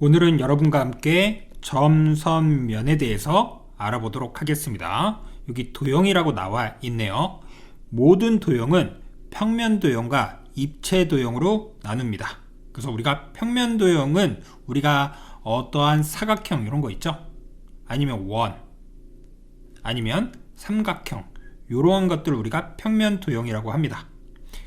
오늘은 여러분과 함께 점선면에 대해서 알아보도록 하겠습니다. 여기 도형이라고 나와 있네요. 모든 도형은 평면도형과 입체도형으로 나눕니다. 그래서 우리가 평면도형은 우리가 어떠한 사각형 이런 거 있죠? 아니면 원, 아니면 삼각형 이러한 것들을 우리가 평면도형이라고 합니다.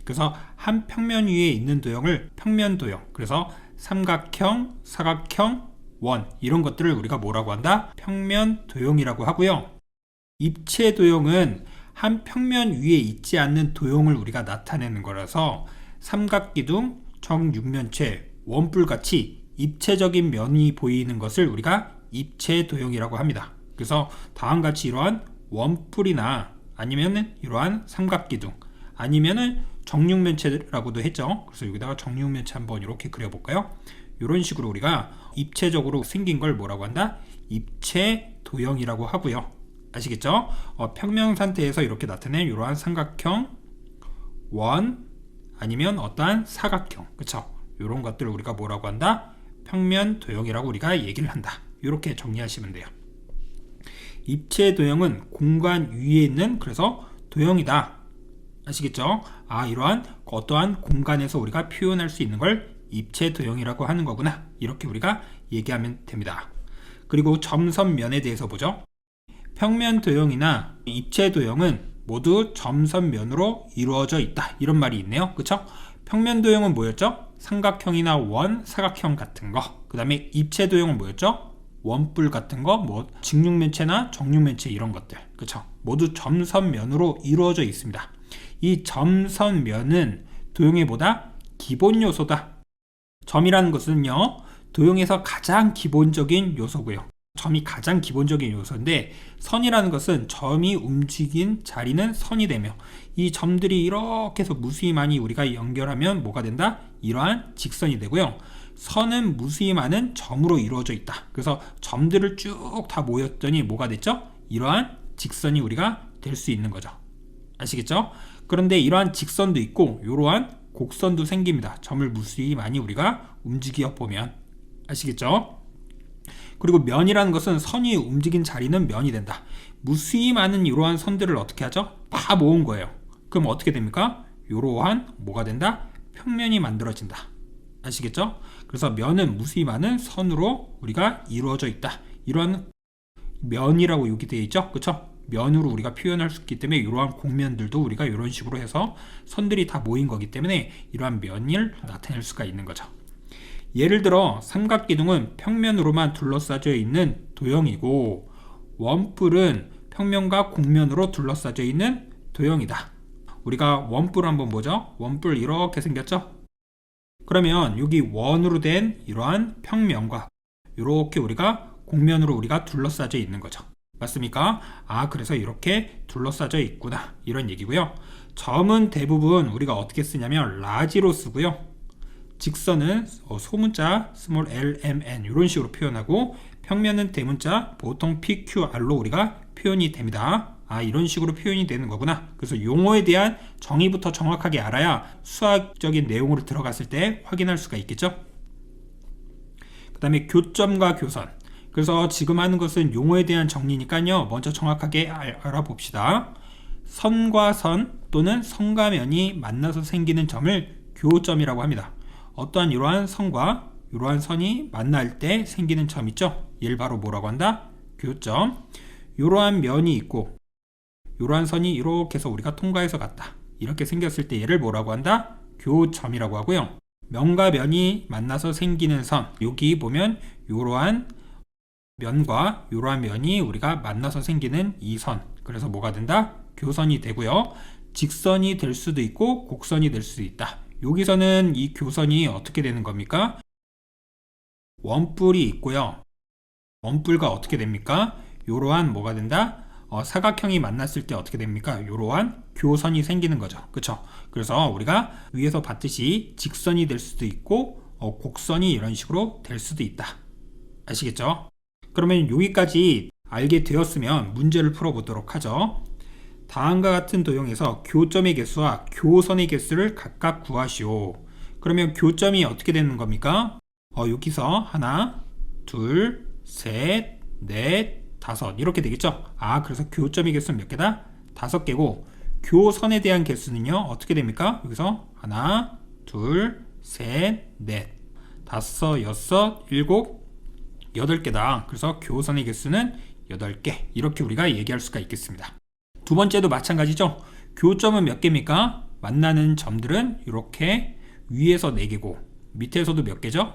그래서 한 평면 위에 있는 도형을 평면도형, 그래서 삼각형, 사각형, 원 이런 것들을 우리가 뭐라고 한다? 평면도형이라고 하고요. 입체도형은 한 평면 위에 있지 않는 도형을 우리가 나타내는 거라서 삼각기둥, 정육면체, 원뿔같이 입체적인 면이 보이는 것을 우리가 입체도형이라고 합니다. 그래서 다음같이 이러한 원뿔이나 아니면은 이러한 삼각기둥 아니면은 정육면체라고도 했죠. 그래서 여기다가 정육면체 한번 이렇게 그려볼까요? 이런 식으로 우리가 입체적으로 생긴 걸 뭐라고 한다? 입체도형이라고 하고요. 아시겠죠? 평면 상태에서 이렇게 나타낸 이러한 삼각형, 원, 아니면 어떠한 사각형, 그쵸? 이런 것들을 우리가 뭐라고 한다? 평면도형이라고 우리가 얘기를 한다. 이렇게 정리하시면 돼요. 입체도형은 공간 위에 있는 그래서 도형이다. 아시겠죠? 이러한 어떠한 공간에서 우리가 표현할 수 있는 걸 입체도형이라고 하는 거구나. 이렇게 우리가 얘기하면 됩니다. 그리고 점선면에 대해서 보죠. 평면도형이나 입체도형은 모두 점선면으로 이루어져 있다. 이런 말이 있네요. 그쵸? 평면도형은 뭐였죠? 삼각형이나 원, 사각형 같은 거. 그 다음에 입체도형은 뭐였죠? 원뿔 같은 거, 뭐 직육면체나 정육면체 이런 것들. 그쵸? 모두 점선면으로 이루어져 있습니다. 이 점선면은 도형의 보다 기본 요소다. 점이라는 것은요, 도형에서 가장 기본적인 요소고요. 점이 가장 기본적인 요소인데, 선이라는 것은 점이 움직인 자리는 선이 되며, 이 점들이 이렇게 해서 무수히 많이 우리가 연결하면 뭐가 된다? 이러한 직선이 되고요. 선은 무수히 많은 점으로 이루어져 있다. 그래서 점들을 쭉 다 모였더니 뭐가 됐죠? 이러한 직선이 우리가 될 수 있는 거죠. 아시겠죠? 그런데 이러한 직선도 있고 이러한 곡선도 생깁니다. 점을 무수히 많이 우리가 움직여 보면. 아시겠죠? 그리고 면이라는 것은 선이 움직인 자리는 면이 된다. 무수히 많은 이러한 선들을 어떻게 하죠? 다 모은 거예요. 그럼 어떻게 됩니까? 이러한 뭐가 된다? 평면이 만들어진다. 아시겠죠? 그래서 면은 무수히 많은 선으로 우리가 이루어져 있다. 이러한 면이라고 여기 되어 있죠? 그쵸? 면으로 우리가 표현할 수 있기 때문에 이러한 곡면들도 우리가 이런 식으로 해서 선들이 다 모인 거기 때문에 이러한 면을 나타낼 수가 있는 거죠. 예를 들어 삼각기둥은 평면으로만 둘러싸여 있는 도형이고 원뿔은 평면과 곡면으로 둘러싸여 있는 도형이다. 우리가 원뿔 한번 보죠. 원뿔 이렇게 생겼죠. 그러면 여기 원으로 된 이러한 평면과 이렇게 우리가 곡면으로 우리가 둘러싸여 있는 거죠. 맞습니까? 그래서 이렇게 둘러싸여 있구나 이런 얘기고요. 점은 대부분 우리가 어떻게 쓰냐면 라지로 쓰고요. 직선은 소문자 스몰 l, m, n 이런 식으로 표현하고 평면은 대문자 보통 p, q, r로 우리가 표현이 됩니다. 이런 식으로 표현이 되는 거구나. 그래서 용어에 대한 정의부터 정확하게 알아야 수학적인 내용으로 들어갔을 때 확인할 수가 있겠죠. 그 다음에 교점과 교선. 그래서 지금 하는 것은 용어에 대한 정리니까요. 먼저 정확하게 알아봅시다. 선과 선 또는 선과 면이 만나서 생기는 점을 교점이라고 합니다. 어떠한 이러한 선과 이러한 선이 만날 때 생기는 점 있죠? 얘를 바로 뭐라고 한다? 교점. 이러한 면이 있고 이러한 선이 이렇게 해서 우리가 통과해서 갔다. 이렇게 생겼을 때 얘를 뭐라고 한다? 교점이라고 하고요. 면과 면이 만나서 생기는 선. 여기 보면 이러한 면과 이러한 면이 우리가 만나서 생기는 이 선. 그래서 뭐가 된다? 교선이 되고요. 직선이 될 수도 있고 곡선이 될 수도 있다. 여기서는 이 교선이 어떻게 되는 겁니까? 원뿔이 있고요. 원뿔과 어떻게 됩니까? 이러한 뭐가 된다? 사각형이 만났을 때 어떻게 됩니까? 이러한 교선이 생기는 거죠. 그쵸? 그래서 우리가 위에서 봤듯이 직선이 될 수도 있고 곡선이 이런 식으로 될 수도 있다. 아시겠죠? 그러면 여기까지 알게 되었으면 문제를 풀어보도록 하죠. 다음과 같은 도형에서 교점의 개수와 교선의 개수를 각각 구하시오. 그러면 교점이 어떻게 되는 겁니까? 여기서 하나, 둘, 셋, 넷, 다섯 이렇게 되겠죠. 그래서 교점의 개수는 몇 개다? 5개고 교선에 대한 개수는요 어떻게 됩니까? 여기서 하나, 둘, 셋, 넷, 다섯, 여섯, 일곱, 8개다. 그래서 교선의 개수는 8개 이렇게 우리가 얘기할 수가 있겠습니다. 두 번째도 마찬가지죠. 교점은 몇 개입니까? 만나는 점들은 이렇게 위에서 4개고 밑에서도 몇 개죠?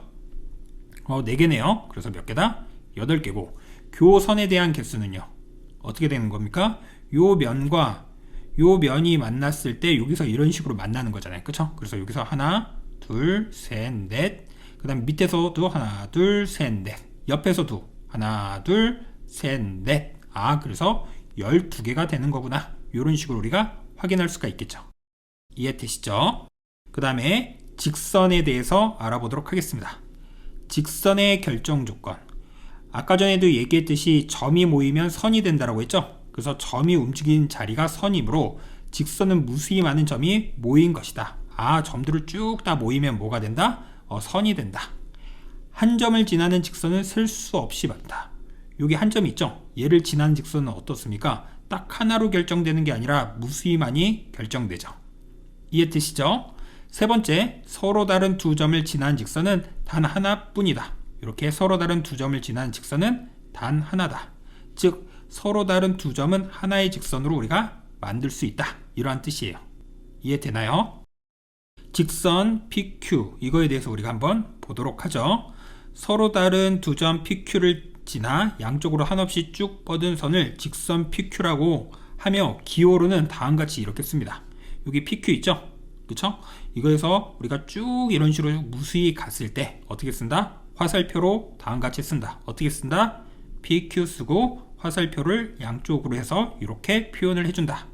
4개네요. 그래서 몇 개다? 8개고 교선에 대한 개수는요 어떻게 되는 겁니까? 요 면과 요 면이 만났을 때 여기서 이런 식으로 만나는 거잖아요. 그쵸? 그래서 여기서 하나, 둘, 셋, 넷, 그 다음 밑에서도 하나, 둘, 셋, 넷, 옆에서도 하나, 둘, 셋, 넷. 그래서 12개가 되는 거구나. 이런 식으로 우리가 확인할 수가 있겠죠. 이해되시죠? 그 다음에 직선에 대해서 알아보도록 하겠습니다. 직선의 결정 조건. 아까 전에도 얘기했듯이 점이 모이면 선이 된다라고 했죠. 그래서 점이 움직이는 자리가 선이므로 직선은 무수히 많은 점이 모인 것이다. 점들을 쭉 다 모이면 뭐가 된다? 선이 된다. 한 점을 지나는 직선은 셀 수 없이 많다. 여기 한 점이 있죠. 얘를 지나는 직선은 어떻습니까? 딱 하나로 결정되는 게 아니라 무수히 많이 결정되죠. 이해되시죠? 세 번째, 서로 다른 두 점을 지나는 직선은 단 하나뿐이다. 이렇게 서로 다른 두 점을 지나는 직선은 단 하나다. 즉 서로 다른 두 점은 하나의 직선으로 우리가 만들 수 있다. 이러한 뜻이에요. 이해되나요? 직선 PQ 이거에 대해서 우리가 한번 보도록 하죠. 서로 다른 두 점 PQ를 지나 양쪽으로 한없이 쭉 뻗은 선을 직선 PQ라고 하며 기호로는 다음같이 이렇게 씁니다. 여기 PQ 있죠? 그쵸? 이거에서 우리가 쭉 이런 식으로 무수히 갔을 때 어떻게 쓴다? 화살표로 다음같이 쓴다. 어떻게 쓴다? PQ 쓰고 화살표를 양쪽으로 해서 이렇게 표현을 해준다.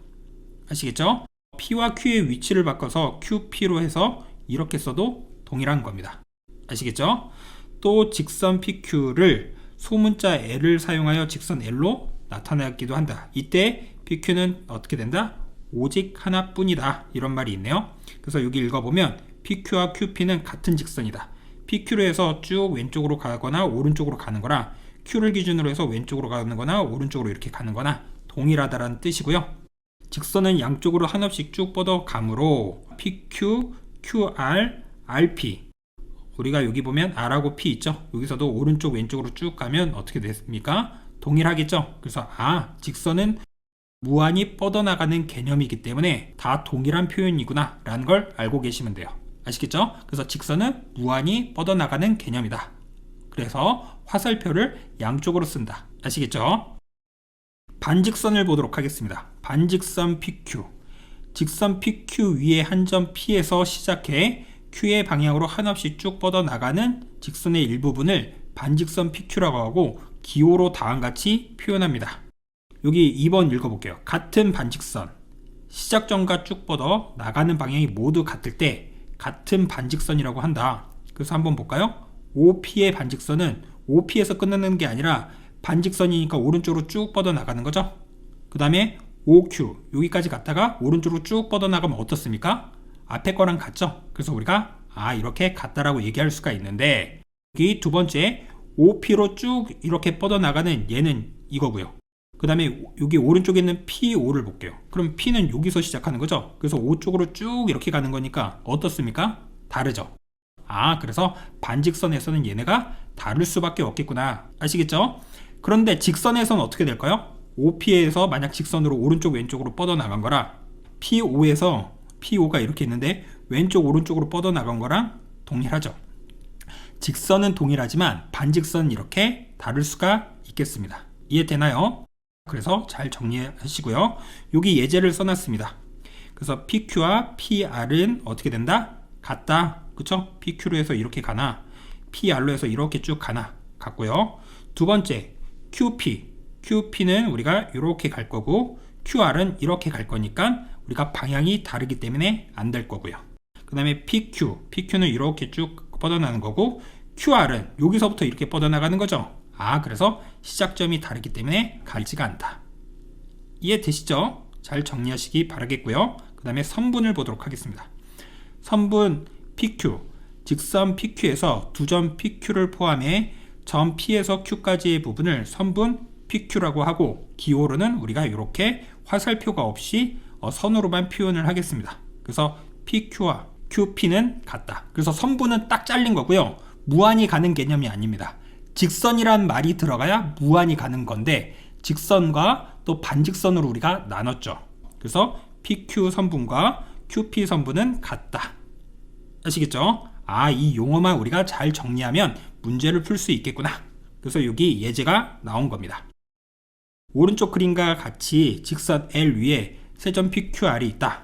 아시겠죠? P와 Q의 위치를 바꿔서 QP로 해서 이렇게 써도 동일한 겁니다. 아시겠죠? 또 직선 PQ를 소문자 L을 사용하여 직선 L로 나타내기도 한다. 이때 PQ는 어떻게 된다? 오직 하나뿐이다. 이런 말이 있네요. 그래서 여기 읽어보면 PQ와 QP는 같은 직선이다. PQ로 해서 쭉 왼쪽으로 가거나 오른쪽으로 가는 거라 Q를 기준으로 해서 왼쪽으로 가는 거나 오른쪽으로 이렇게 가는 거나 동일하다라는 뜻이고요. 직선은 양쪽으로 한없이 쭉 뻗어 가므로 PQ, QR, RP 우리가 여기 보면 R하고 P 있죠? 여기서도 오른쪽 왼쪽으로 쭉 가면 어떻게 됐습니까? 동일하겠죠? 그래서 직선은 무한히 뻗어나가는 개념이기 때문에 다 동일한 표현이구나 라는 걸 알고 계시면 돼요. 아시겠죠? 그래서 직선은 무한히 뻗어나가는 개념이다. 그래서 화살표를 양쪽으로 쓴다. 아시겠죠? 반직선을 보도록 하겠습니다. 반직선 PQ. 직선 PQ 위에 한 점 P에서 시작해 Q의 방향으로 한없이 쭉 뻗어나가는 직선의 일부분을 반직선 PQ라고 하고 기호로 다음같이 표현합니다. 여기 2번 읽어볼게요. 같은 반직선. 시작점과 쭉 뻗어 나가는 방향이 모두 같을 때 같은 반직선이라고 한다. 그래서 한번 볼까요? OP의 반직선은 OP에서 끝나는 게 아니라 반직선이니까 오른쪽으로 쭉 뻗어 나가는 거죠. 그 다음에 OQ 여기까지 갔다가 오른쪽으로 쭉 뻗어 나가면 어떻습니까? 앞에 거랑 같죠. 그래서 우리가 이렇게 같다라고 얘기할 수가 있는데 여기 두 번째 OP로 쭉 이렇게 뻗어 나가는 얘는 이거고요. 그 다음에 여기 오른쪽에 있는 PO를 볼게요. 그럼 P는 여기서 시작하는 거죠. 그래서 O 쪽으로 쭉 이렇게 가는 거니까 어떻습니까? 다르죠. 그래서 반직선에서는 얘네가 다를 수밖에 없겠구나. 아시겠죠? 그런데 직선에서는 어떻게 될까요? OP에서 만약 직선으로 오른쪽 왼쪽으로 뻗어나간 거라 PO에서 PO가 이렇게 있는데 왼쪽 오른쪽으로 뻗어나간 거랑 동일하죠. 직선은 동일하지만 반직선은 이렇게 다를 수가 있겠습니다. 이해되나요? 그래서 잘 정리하시고요. 여기 예제를 써놨습니다. 그래서 PQ와 PR은 어떻게 된다? 같다. 그쵸? PQ로 해서 이렇게 가나 PR로 해서 이렇게 쭉 가나 같고요. 두 번째 QP는 우리가 이렇게 갈 거고 QR은 이렇게 갈 거니까 우리가 방향이 다르기 때문에 안 될 거고요. 그 다음에 PQ는 이렇게 쭉 뻗어나가는 거고 QR은 여기서부터 이렇게 뻗어나가는 거죠. 그래서 시작점이 다르기 때문에 같지가 않다. 이해되시죠? 잘 정리하시기 바라겠고요. 그 다음에 선분을 보도록 하겠습니다. 선분 PQ, 직선 PQ에서 두 점 PQ를 포함해 점 P에서 Q까지의 부분을 선분 PQ라고 하고 기호로는 우리가 이렇게 화살표가 없이 선으로만 표현을 하겠습니다. 그래서 PQ와 QP는 같다. 그래서 선분은 딱 잘린 거고요. 무한히 가는 개념이 아닙니다. 직선이란 말이 들어가야 무한히 가는 건데 직선과 또 반직선으로 우리가 나눴죠. 그래서 PQ 선분과 QP 선분은 같다. 아시겠죠? 이 용어만 우리가 잘 정리하면 문제를 풀 수 있겠구나. 그래서 여기 예제가 나온 겁니다. 오른쪽 그림과 같이 직선 L 위에 세 점 PQR이 있다.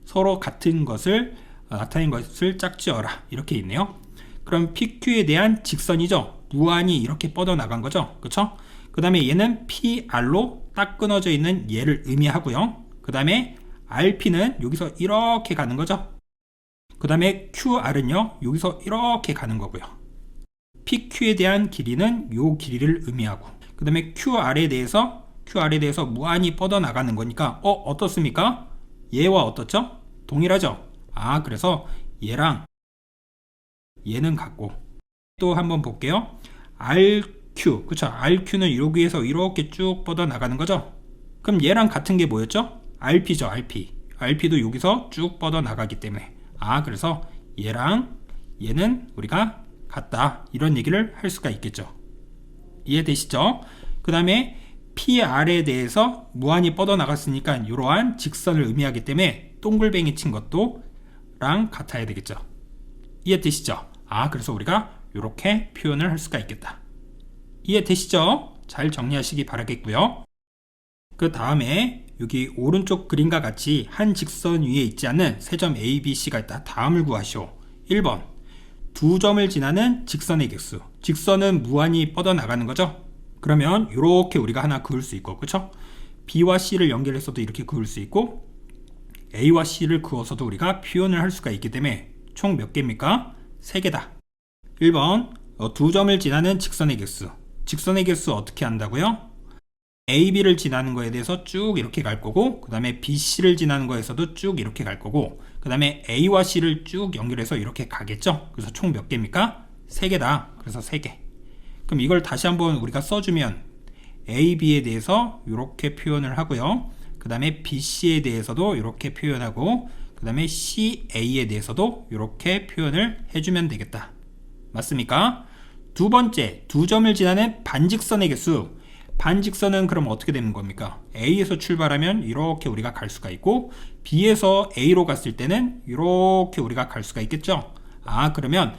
서로 같은 것을 나타낸 것을 짝지어라. 이렇게 있네요. 그럼 PQ에 대한 직선이죠. 무한히 이렇게 뻗어나간 거죠. 그쵸? 그 다음에 얘는 PR로 딱 끊어져 있는 얘를 의미하고요. 그 다음에 RP는 여기서 이렇게 가는 거죠. 그 다음에 QR은요 여기서 이렇게 가는 거고요. PQ에 대한 길이는 요 길이를 의미하고 그 다음에 QR에 대해서 무한히 뻗어나가는 거니까 어떻습니까? 얘와 어떻죠? 동일하죠? 그래서 얘랑 얘는 같고 또 한번 볼게요. RQ, 그쵸? RQ는 여기에서 이렇게 쭉 뻗어나가는 거죠? 그럼 얘랑 같은 게 뭐였죠? RP죠, RP. RP도 여기서 쭉 뻗어나가기 때문에 그래서 얘랑 얘는 우리가 같다. 이런 얘기를 할 수가 있겠죠. 이해되시죠? 그 다음에 PR에 대해서 무한히 뻗어나갔으니까 이러한 직선을 의미하기 때문에 동글뱅이 친 것도 랑 같아야 되겠죠. 이해되시죠? 그래서 우리가 이렇게 표현을 할 수가 있겠다. 이해되시죠? 잘 정리하시기 바라겠고요. 그 다음에 여기 오른쪽 그림과 같이 한 직선 위에 있지 않는 세 점 A, B, C가 있다. 다음을 구하시오. 1번 두 점을 지나는 직선의 개수. 직선은 무한히 뻗어나가는 거죠. 그러면 이렇게 우리가 하나 그을 수 있고, 그쵸? B와 C를 연결해서도 이렇게 그을 수 있고 A와 C를 그어서도 우리가 표현을 할 수가 있기 때문에 총 몇 개입니까? 3개다. 1번 두 점을 지나는 직선의 개수. 직선의 개수 어떻게 한다고요? AB를 지나는 거에 대해서 쭉 이렇게 갈 거고 그 다음에 BC를 지나는 거에서도 쭉 이렇게 갈 거고 그 다음에 A와 C를 쭉 연결해서 이렇게 가겠죠? 그래서 총 몇 개입니까? 3개다. 그래서 3개. 그럼 이걸 다시 한번 우리가 써주면 AB에 대해서 이렇게 표현을 하고요. 그 다음에 BC에 대해서도 이렇게 표현하고 그 다음에 CA에 대해서도 이렇게 표현을 해주면 되겠다. 맞습니까? 두 번째, 두 점을 지나는 반직선의 개수. 반직선은 그럼 어떻게 되는 겁니까? A에서 출발하면 이렇게 우리가 갈 수가 있고 B에서 A로 갔을 때는 이렇게 우리가 갈 수가 있겠죠? 그러면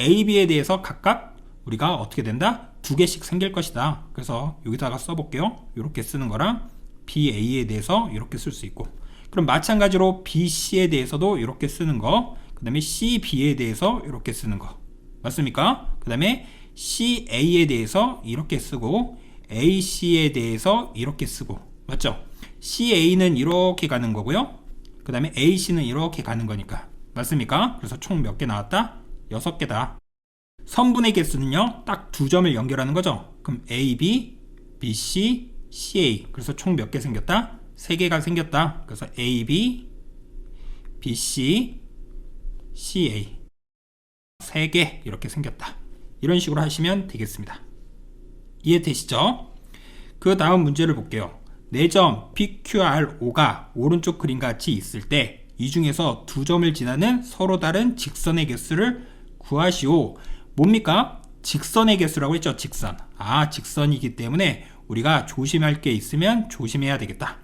A, B에 대해서 각각 우리가 어떻게 된다? 2개씩 생길 것이다. 그래서 여기다가 써볼게요. 이렇게 쓰는 거랑 BA에 대해서 이렇게 쓸 수 있고 그럼 마찬가지로 BC에 대해서도 이렇게 쓰는 거 그 다음에 CB에 대해서 이렇게 쓰는 거 맞습니까? 그 다음에 CA에 대해서 이렇게 쓰고 AC에 대해서 이렇게 쓰고 맞죠? CA는 이렇게 가는 거고요. 그 다음에 AC는 이렇게 가는 거니까 맞습니까? 그래서 총 몇 개 나왔다? 6개다. 선분의 개수는요 딱 두 점을 연결하는 거죠. 그럼 AB, BC, CA. 그래서 총 몇 개 생겼다? 3개가 생겼다. 그래서 AB, BC, CA 3개 이렇게 생겼다. 이런 식으로 하시면 되겠습니다. 이해되시죠? 그 다음 문제를 볼게요. 4점 PQRO가 오른쪽 그림과 같이 있을 때 이 중에서 두 점을 지나는 서로 다른 직선의 개수를 구하시오. 뭡니까? 직선의 개수라고 했죠. 직선. 직선이기 때문에 우리가 조심할 게 있으면 조심해야 되겠다.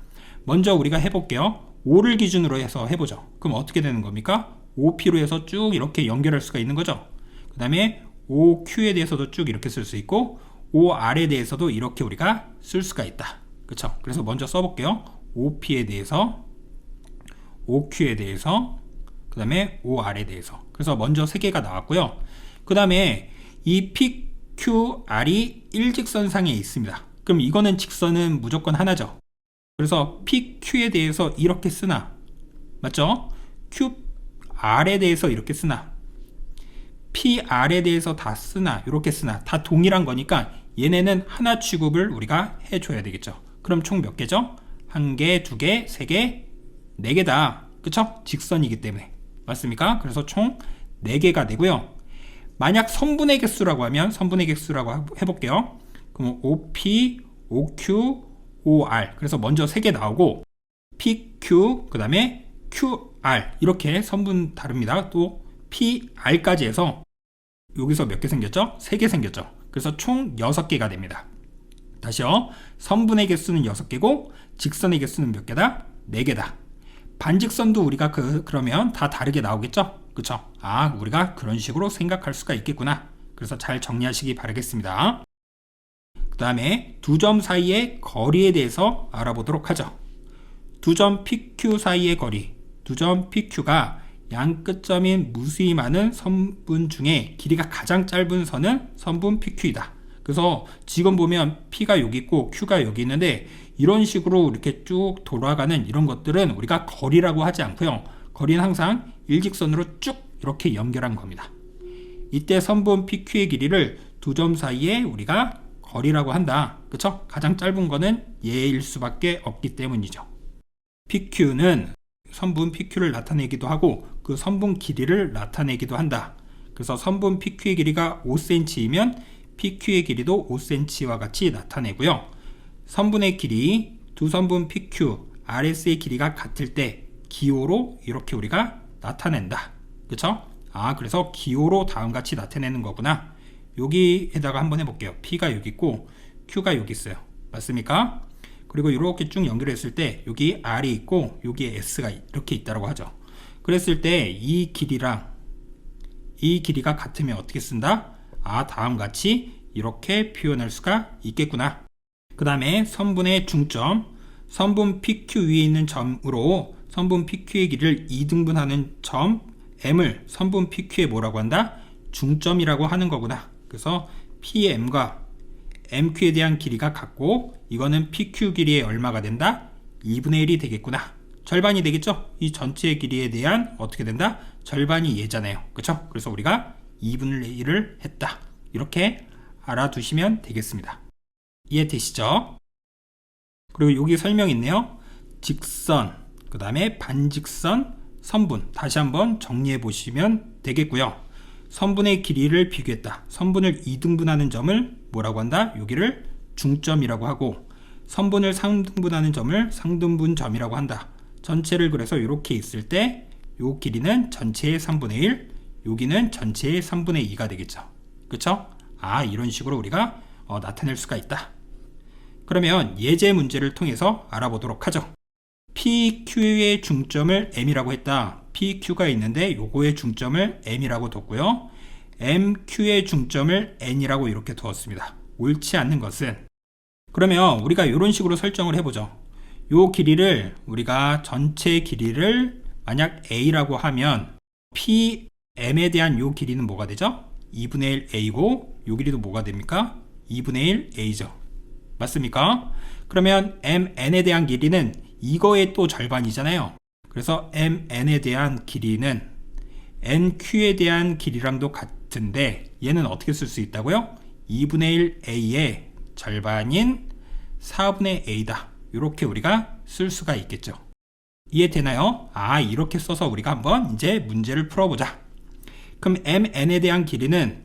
먼저 우리가 해볼게요. 5를 기준으로 해서 해보죠. 그럼 어떻게 되는 겁니까? OP로 해서 쭉 이렇게 연결할 수가 있는 거죠. 그 다음에 OQ에 대해서도 쭉 이렇게 쓸 수 있고 OR에 대해서도 이렇게 우리가 쓸 수가 있다. 그쵸? 그래서 먼저 써볼게요. OP에 대해서, OQ에 대해서, 그 다음에 OR에 대해서. 그래서 먼저 3개가 나왔고요. 그 다음에 이 PQR이 일직선상에 있습니다. 그럼 이거는 직선은 무조건 하나죠. 그래서 PQ에 대해서 이렇게 쓰나, 맞죠? QR에 대해서 이렇게 쓰나, PR에 대해서 다 쓰나, 이렇게 쓰나, 다 동일한 거니까 얘네는 하나 취급을 우리가 해줘야 되겠죠. 그럼 총 몇 개죠? 1개, 2개, 3개, 4개다. 그쵸? 직선이기 때문에. 맞습니까? 그래서 총 4개가 되고요. 만약 선분의 개수라고 하면 선분의 개수라고 해볼게요. 그럼 OP, OQ, OR. 그래서 먼저 3개 나오고 PQ, 그 다음에 QR. 이렇게 선분 다릅니다. 또 PR까지 해서 여기서 몇 개 생겼죠? 3개 생겼죠. 그래서 총 6개가 됩니다. 다시요. 선분의 개수는 6개고 직선의 개수는 몇 개다? 4개다. 반직선도 우리가 그러면 다 다르게 나오겠죠? 그쵸? 아, 우리가 그런 식으로 생각할 수가 있겠구나. 그래서 잘 정리하시기 바라겠습니다. 그 다음에 두 점 사이의 거리에 대해서 알아보도록 하죠. 두 점 PQ 사이의 거리. 두 점 PQ가 양 끝점인 무수히 많은 선분 중에 길이가 가장 짧은 선은 선분 PQ이다. 그래서 지금 보면 P가 여기 있고 Q가 여기 있는데 이런 식으로 이렇게 쭉 돌아가는 이런 것들은 우리가 거리라고 하지 않고요. 거리는 항상 일직선으로 쭉 이렇게 연결한 겁니다. 이때 선분 PQ의 길이를 두 점 사이에 우리가 거리라고 한다. 그쵸? 가장 짧은 거는 얘일 수밖에 없기 때문이죠. PQ는 선분 PQ를 나타내기도 하고 그 선분 길이를 나타내기도 한다. 그래서 선분 PQ의 길이가 5cm이면 PQ의 길이도 5cm와 같이 나타내고요. 선분의 길이 두 선분 PQ, RS의 길이가 같을 때 기호로 이렇게 우리가 나타낸다. 그쵸? 아, 그래서 기호로 다음같이 나타내는 거구나. 여기에다가 한번 해볼게요. P가 여기 있고 Q가 여기 있어요. 맞습니까? 그리고 이렇게 쭉 연결했을 때 여기 R이 있고 여기에 S가 이렇게 있다고 하죠. 그랬을 때 이 길이랑 이 길이가 같으면 어떻게 쓴다? 아, 다음같이 이렇게 표현할 수가 있겠구나. 그 다음에 선분의 중점, 선분 PQ 위에 있는 점으로 선분 PQ의 길이를 2등분하는 점 M을 선분 PQ에 뭐라고 한다? 중점이라고 하는 거구나. 그래서 PM과 MQ에 대한 길이가 같고 이거는 PQ 길이의 얼마가 된다? 2분의 1이 되겠구나. 절반이 되겠죠? 이 전체의 길이에 대한 어떻게 된다? 절반이 얘잖아요. 그쵸? 그래서 우리가 2분의 1을 했다. 이렇게 알아두시면 되겠습니다. 이해되시죠? 그리고 여기 설명 있네요. 직선, 그 다음에 반직선, 선분. 다시 한번 정리해 보시면 되겠고요. 선분의 길이를 비교했다. 선분을 2등분하는 점을 뭐라고 한다? 여기를 중점이라고 하고 선분을 3등분하는 점을 상등분점이라고 한다. 전체를 그래서 이렇게 있을 때 요 길이는 전체의 3분의 1, 여기는 전체의 3분의 2가 되겠죠. 그쵸? 아, 이런 식으로 우리가 나타낼 수가 있다. 그러면 예제 문제를 통해서 알아보도록 하죠. PQ의 중점을 M이라고 했다. PQ가 있는데 요거의 중점을 M이라고 뒀고요. MQ의 중점을 N이라고 이렇게 두었습니다. 옳지 않는 것은 그러면 우리가 이런 식으로 설정을 해보죠. 요 길이를 우리가 전체 길이를 만약 A라고 하면 PM에 대한 요 길이는 뭐가 되죠? 2분의 1 A고 요 길이도 뭐가 됩니까? 2분의 1 A죠. 맞습니까? 그러면 MN에 대한 길이는 이거의 또 절반이잖아요. 그래서 MN에 대한 길이는 NQ에 대한 길이랑도 같은데 얘는 어떻게 쓸 수 있다고요? 2분의 1 A의 절반인 4분의 A다. 이렇게 우리가 쓸 수가 있겠죠. 이해되나요? 아, 이렇게 써서 우리가 한번 이제 문제를 풀어보자. 그럼 MN에 대한 길이는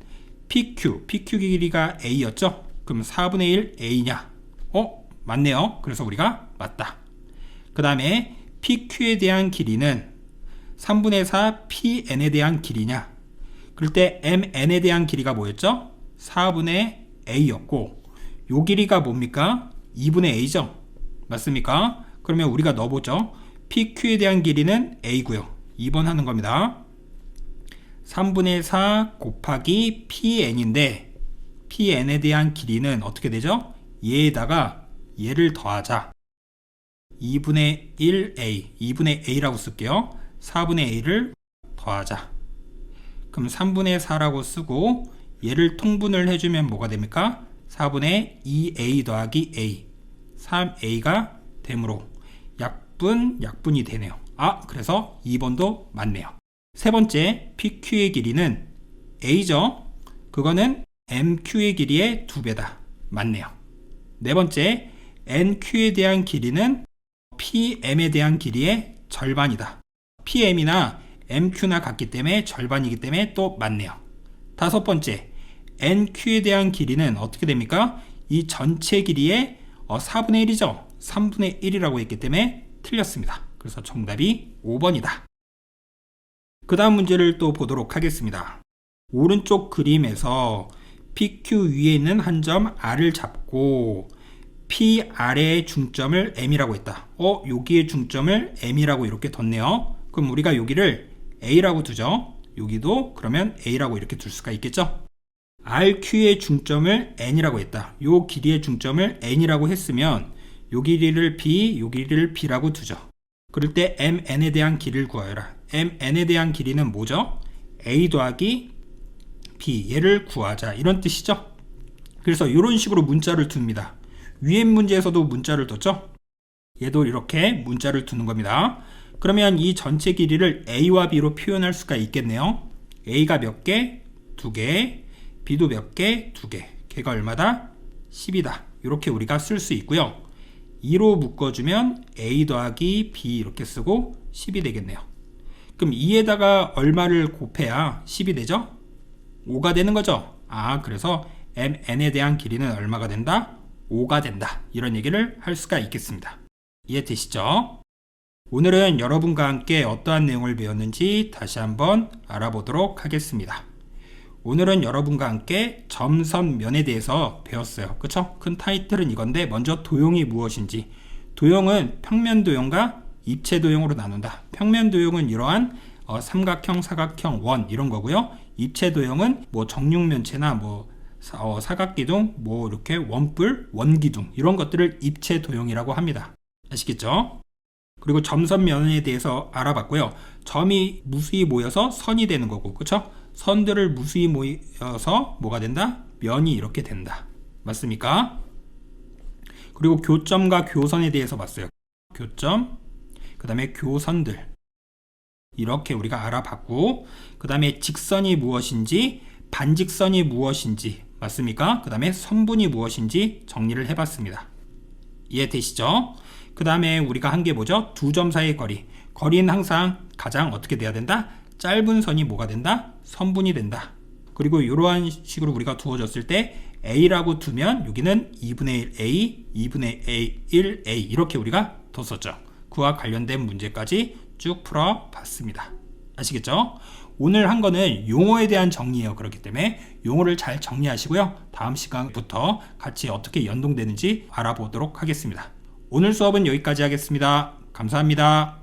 PQ 길이가 A였죠? 그럼 4분의 1 A냐? 맞네요. 그래서 우리가 맞다. 그 다음에 PQ에 대한 길이는 3분의 4 PN에 대한 길이냐? 그럴 때 MN에 대한 길이가 뭐였죠? 4분의 A였고 요 길이가 뭡니까? 2분의 A죠? 맞습니까? 그러면 우리가 넣어보죠. PQ에 대한 길이는 A고요. 2번 하는 겁니다. 3분의 4 곱하기 PN인데 PN에 대한 길이는 어떻게 되죠? 얘에다가 얘를 더하자. 2분의 1A, 2분의 A라고 쓸게요. 4분의 A를 더하자. 그럼 3분의 4라고 쓰고 얘를 통분을 해주면 뭐가 됩니까? 4분의 2A 더하기 A, 3A가 되므로 약분이 되네요. 아, 그래서 2번도 맞네요. 세 번째, PQ의 길이는 A죠? 그거는 MQ의 길이의 2배다. 맞네요. 네 번째, NQ에 대한 길이는 PM에 대한 길이의 절반이다. PM이나 MQ나 같기 때문에 절반이기 때문에 또 맞네요. 다섯 번째, NQ에 대한 길이는 어떻게 됩니까? 이 전체 길이의 4분의 1이죠. 3분의 1이라고 했기 때문에 틀렸습니다. 그래서 정답이 5번이다. 그 다음 문제를 또 보도록 하겠습니다. 오른쪽 그림에서 PQ 위에 있는 한 점 R을 잡고 P 아래의 중점을 M이라고 했다. 여기의 중점을 M이라고 이렇게 뒀네요. 그럼 우리가 여기를 A라고 두죠. 여기도 그러면 A라고 이렇게 둘 수가 있겠죠. RQ의 중점을 N이라고 했다. 요 길이의 중점을 N이라고 했으면 요 길이를 B, 요 길이를 B라고 두죠. 그럴 때 MN에 대한 길이를 구하여라. MN에 대한 길이는 뭐죠? A 더하기 B, 얘를 구하자, 이런 뜻이죠. 그래서 이런 식으로 문자를 둡니다. 위에 문제에서도 문자를 뒀죠. 얘도 이렇게 문자를 두는 겁니다. 그러면 이 전체 길이를 A와 B로 표현할 수가 있겠네요. A가 몇 개? 2개. B도 몇 개? 2개. 걔가 얼마다? 10이다. 이렇게 우리가 쓸 수 있고요. 2로 묶어주면 A 더하기 B 이렇게 쓰고 10이 되겠네요. 그럼 2에다가 얼마를 곱해야 10이 되죠? 5가 되는 거죠. 그래서 MN에 대한 길이는 얼마가 된다? 5가 된다. 이런 얘기를 할 수가 있겠습니다. 이해되시죠? 오늘은 여러분과 함께 어떠한 내용을 배웠는지 다시 한번 알아보도록 하겠습니다. 오늘은 여러분과 함께 점선면에 대해서 배웠어요. 그쵸? 큰 타이틀은 이건데 먼저 도형이 무엇인지. 도형은 평면도형과 입체도형으로 나눈다. 평면도형은 이러한 삼각형, 사각형, 원 이런 거고요. 입체도형은 뭐 정육면체나 뭐 사각기둥, 뭐 이렇게 원뿔, 원기둥 이런 것들을 입체도형이라고 합니다. 아시겠죠? 그리고 점선면에 대해서 알아봤고요. 점이 무수히 모여서 선이 되는 거고, 그쵸? 선들을 무수히 모여서 뭐가 된다? 면이 이렇게 된다. 맞습니까? 그리고 교점과 교선에 대해서 봤어요. 교점, 그 다음에 교선들 이렇게 우리가 알아봤고, 그 다음에 직선이 무엇인지, 반직선이 무엇인지, 맞습니까? 그 다음에 선분이 무엇인지 정리를 해봤습니다. 이해되시죠? 그 다음에 우리가 한 게 뭐죠? 두 점 사이의 거리. 거리는 항상 가장 어떻게 돼야 된다? 짧은 선이 뭐가 된다? 선분이 된다. 그리고 이러한 식으로 우리가 두어졌을 때 A라고 두면 여기는 2분의 1 A, 2분의 1 A 이렇게 우리가 뒀었죠. 그와 관련된 문제까지 쭉 풀어봤습니다. 아시겠죠? 오늘 한 거는 용어에 대한 정리예요. 그렇기 때문에 용어를 잘 정리하시고요. 다음 시간부터 같이 어떻게 연동되는지 알아보도록 하겠습니다. 오늘 수업은 여기까지 하겠습니다. 감사합니다.